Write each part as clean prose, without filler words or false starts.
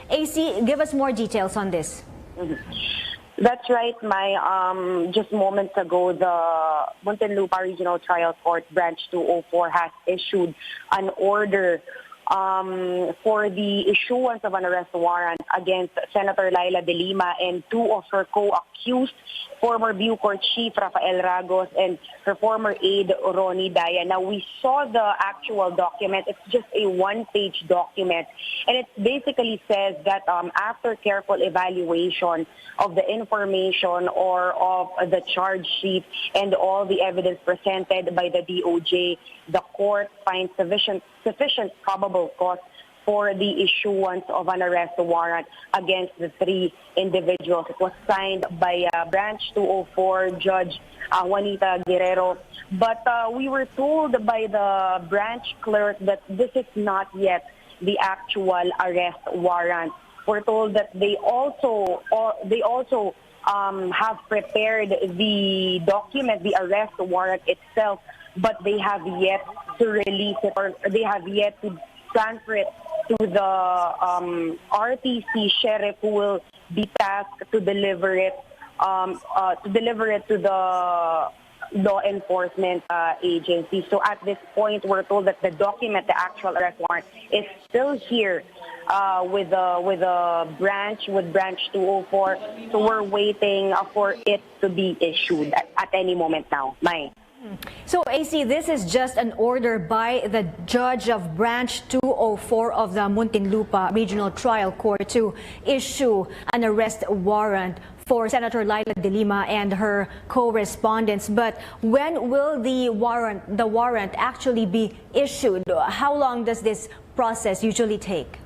AC, give us more details on this. That's right, just moments ago, the Muntinlupa Regional Trial Court Branch 204 has issued an order for the issuance of an arrest warrant against Senator Laila De Lima and two of her co-accused, former Bucor Chief Rafael Ragos and her former aide Ronnie Daya. Now, we saw the actual document. It's just a one-page document, and it basically says that after careful evaluation of the information or of the charge sheet and all the evidence presented by the DOJ, the court finds sufficient probable cause for the issuance of an arrest warrant against the three individuals. It was signed by Branch 204 Judge Juanita Guerrero. But we were told by the branch clerk that this is not yet the actual arrest warrant. We're told that they also have prepared the document, the arrest warrant itself, but they have yet to release it, or they have yet to transfer it to the RTC sheriff, who will be tasked to deliver it to the law enforcement agency. So at this point, we're told that the document, the actual arrest warrant, is still here with Branch 204. So we're waiting for it to be issued at any moment now. So, AC, this is just an order by the judge of Branch 204 of the Muntinlupa Regional Trial Court to issue an arrest warrant for Senator Laila De Lima and her co-respondents. But when will the warrant actually be issued? How long does this process usually take?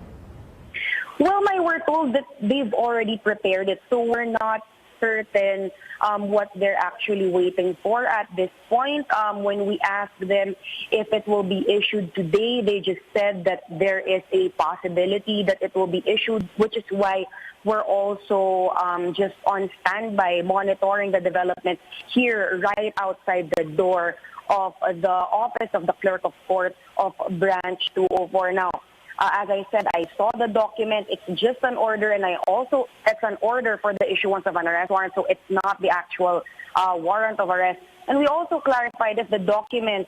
Well, we're told that they've already prepared it, so we're not certain what they're actually waiting for at this point. When we asked them if it will be issued today, they just said that there is a possibility that it will be issued, which is why we're also just on standby, monitoring the development here right outside the door of the office of the Clerk of Court of Branch 204 now. As I said, I saw the document. It's just an order, and it's an order for the issuance of an arrest warrant, so it's not the actual warrant of arrest. And we also clarified that the document,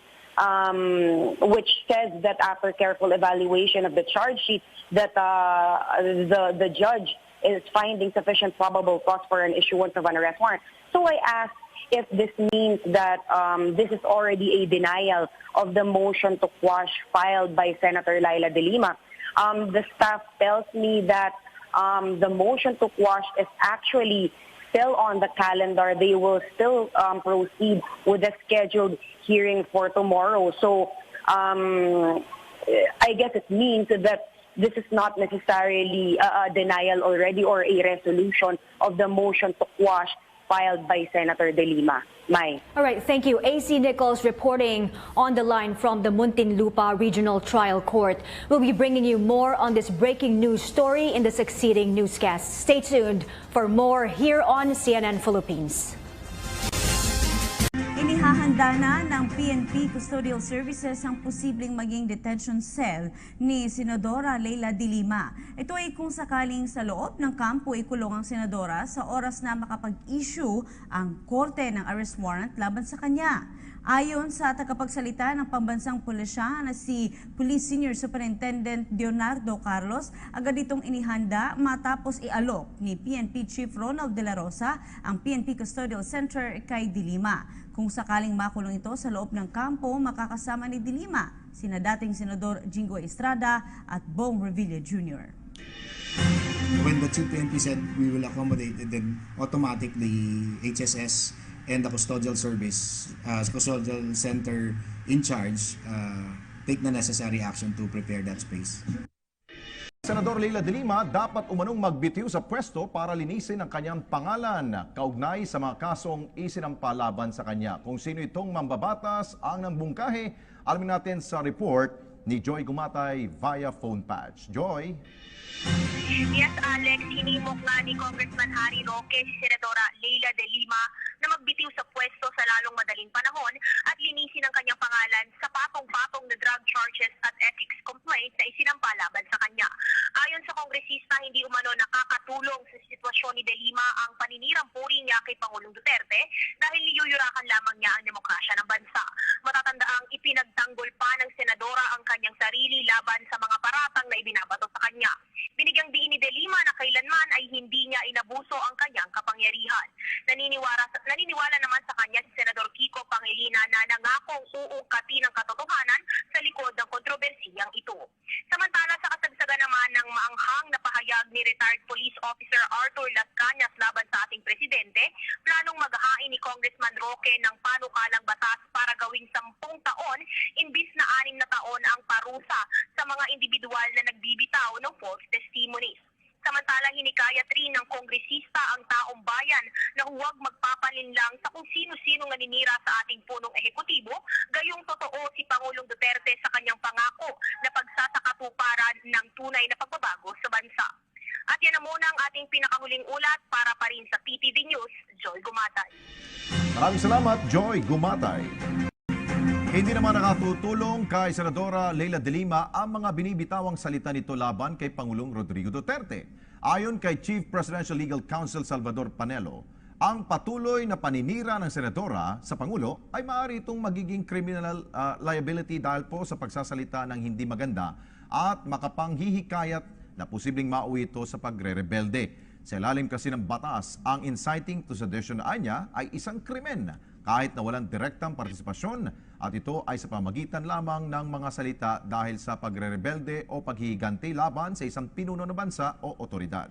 which says that after careful evaluation of the charge sheet, that the judge is finding sufficient probable cause for an issuance of an arrest warrant. So I asked if this means that this is already a denial of the motion to quash filed by Senator Laila De Lima. The staff tells me that the motion to quash is actually still on the calendar. They will still proceed with the scheduled hearing for tomorrow. So I guess it means that this is not necessarily a denial already or a resolution of the motion to quash filed by Senator De Lima. All right, thank you. AC Nichols reporting on the line from the Muntinlupa Regional Trial Court. We'll be bringing you more on this breaking news story in the succeeding newscast. Stay tuned for more here on CNN Philippines. Inihahanda na ng PNP Custodial Services ang posibleng maging detention cell ni Senadora Laila De Lima. Ito ay kung sakaling sa loob ng kampo ikulong ang senadora sa oras na makapag-issue ang korte ng arrest warrant laban sa kanya. Ayon sa tagapagsalita ng pambansang pulisya na si Police Senior Superintendent Leonardo Carlos, agad itong inihanda matapos ialok ni PNP Chief Ronald De La Rosa ang PNP Custodial Center kay De Lima. Kung sakaling makulong ito sa loob ng kampo, makakasama ni De Lima sina dating Senador Jingo Estrada at Bong Revilla Jr. When the Chief PNP said we will accommodate, then automatically HSS and the custodial service, custodial center in charge, take the necessary action to prepare that space. Senador Laila De Lima dapat umanong magbitiw sa pwesto para linisin ang kanyang pangalan kaugnay sa mga kasong isinampalaban sa kanya. Kung sino itong mambabatas ang nambungkahi, alamin natin sa report ni Joy Gumatay via phone patch. Joy? Yes, Alex, hinimok nga ni Congressman Harry Roque si Senadora Leila de Lima na magbitiw sa pwesto sa lalong madaling panahon at linisin ang kanyang pangalan sa patong-patong na drug charges at ethics complaint na isinampa laban sa kanya. Ayon sa kongresista, hindi umano nakakatulong sa sitwasyon ni de Lima ang paninirang puri niya kay Pangulong Duterte dahil niyuyurakan lamang niya ang demokrasya ng bansa. Matatandaang ipinagtanggol pa ng senadora ang kanyang sarili laban sa mga paratang na ibinabato sa kanya. Binigyang diin ni de Lima na kailanman ay hindi niya inabuso ang kanyang kapangyarihan. Naniniwala naman sa kanya si Senador Kiko Pangilinan na nangakong uungkatin ang katotohanan sa likod ng kontrobersiyang ito. Samantala, sa kasagsagan naman ng maanghang na pahayag ni retired police officer Arthur Las Cañas laban sa ating presidente, planong maghahain ni Congressman Roque ng panukalang batas para gawing 10 taon imbis na 6 na taon ang parusa sa mga individual na nagbibitaw ng false testimonies. Samantala, hinikayat rin ng kongresista ang taong bayan na huwag magpapalinlang sa kung sino-sino naninira sa ating punong ehekutibo, gayong totoo si Pangulong Duterte sa kanyang pangako na pagsasakatuparan ng tunay na pagbabago sa bansa. At yan na muna ang ating pinakahuling ulat para pa rin sa PTV News, Joy Gumatay. Maraming salamat, Joy Gumatay. Hindi naman nakatutulong kay Senadora Leila de Lima ang mga binibitawang salita nito laban kay Pangulong Rodrigo Duterte. Ayon kay Chief Presidential Legal Counsel Salvador Panelo, ang patuloy na paninira ng senadora sa Pangulo ay maaari itong magiging criminal liability dahil po sa pagsasalita ng hindi maganda at makapanghihikayat na posibleng mauwi ito sa pagre-rebelde. Sa ilalim kasi ng batas, ang inciting to sedition niya ay isang krimen kahit na walang direktang partisipasyon at ito ay sa pamagitan lamang ng mga salita dahil sa pagre-rebelde o paghihiganti laban sa isang pinuno ng bansa o otoridad.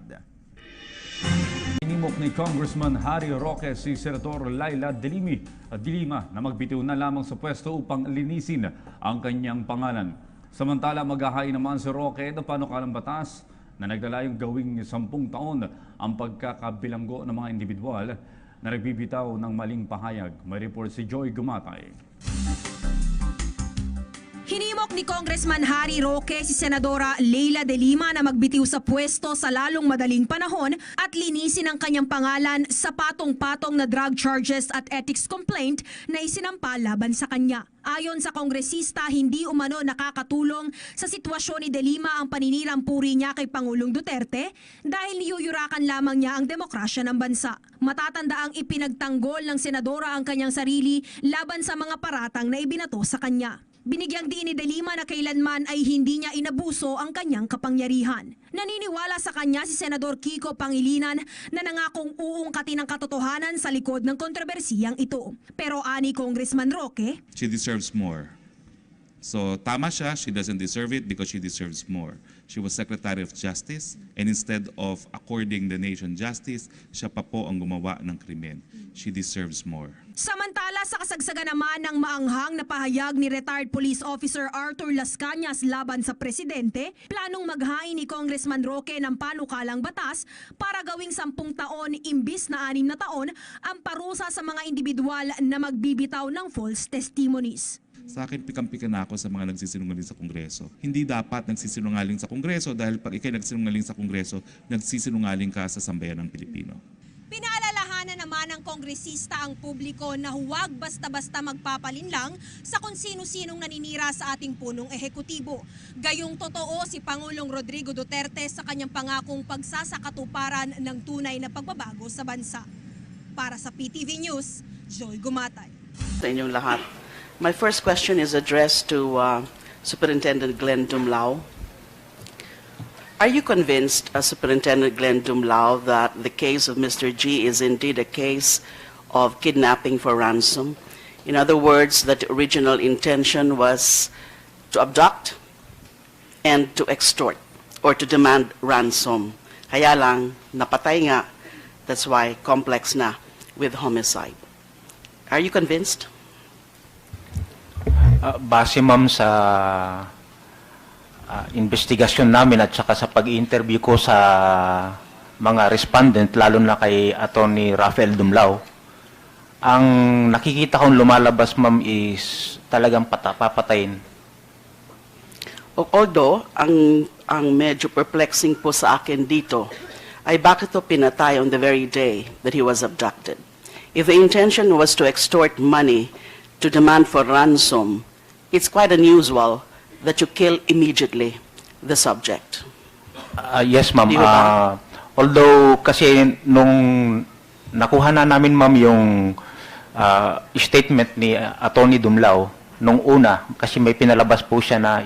Inimok ni Congressman Harry Roque si Senator Leila de Lima na magbitiw na lamang sa pwesto upang linisin ang kanyang pangalan. Samantala, maghahain naman si Roque ng panukalang batas na naglalayong gawing 10 taon ang pagkakabilanggo ng mga individual na nagbibitaw ng maling pahayag. May report si Joy Gumatay. Hinimok ni Congressman Harry Roque si Senadora Leila de Lima na magbitiw sa pwesto sa lalong madaling panahon at linisin ang kanyang pangalan sa patong-patong na drug charges at ethics complaint na isinampa laban sa kanya. Ayon sa kongresista, hindi umano nakakatulong sa sitwasyon ni de Lima ang paninirang puri niya kay Pangulong Duterte dahil niyuyurakan lamang niya ang demokrasya ng bansa. Matatandaang ipinagtanggol ng senadora ang kanyang sarili laban sa mga paratang na ibinato sa kanya. Binigyang diin ni de Lima na kailanman ay hindi niya inabuso ang kanyang kapangyarihan. Naniniwala sa kanya si Senador Kiko Pangilinan na nangakong uungkatin ang katotohanan sa likod ng kontrobersiyang ito. Pero ani Congressman Roque, she deserves more. So tama siya, she doesn't deserve it because she deserves more. She was Secretary of Justice and instead of according the nation justice, siya pa po ang gumawa ng krimen. She deserves more. samantala sa kasagsagan naman ng maanghang na pahayag ni retired police officer Arthur Las Cañas laban sa presidente, planong maghain ni Congressman Roque ng panukalang batas para gawing 10 taon imbis na 6 na taon ang parusa sa mga individual na magbibitaw ng false testimonies. Sa akin, pikam-pika na ako sa mga nagsisinungaling sa Kongreso. Hindi dapat nagsisinungaling sa Kongreso dahil pag ikay nagsinungaling sa Kongreso, nagsisinungaling ka sa sambayan ng Pilipino. Pinaalalahanan naman ng kongresista ang publiko na huwag basta-basta magpapalinlang sa kung sino-sinong naninira sa ating punong ehekutibo. Gayong totoo si Pangulong Rodrigo Duterte sa kanyang pangakong pagsasakatuparan ng tunay na pagbabago sa bansa. Para sa PTV News, Joy Gumatay. Sa inyong lahat. My first question is addressed to Superintendent Glenn Dumlao. Are you convinced, Superintendent Glenn Dumlao, that the case of Mr. G is indeed a case of kidnapping for ransom? In other words, that the original intention was to abduct and to extort or to demand ransom. Kaya lang, napatay nga. That's why complex na with homicide. Are you convinced? Base ma'am sa investigasyon namin at saka sa pag-interview ko sa mga respondent, lalo na kay Attorney Rafael Dumlao, ang nakikita kong lumalabas ma'am is talagang papatayin. Although, ang medyo perplexing po sa akin dito ay bakit ito pinatay on the very day that he was abducted. If the intention was to extort money to demand for ransom, it's quite unusual that you kill immediately the subject. Yes, ma'am. Di ba? Although kasi nung nakuha na namin, ma'am, yung statement ni Attorney Dumlao, nung una, kasi may pinalabas po siya na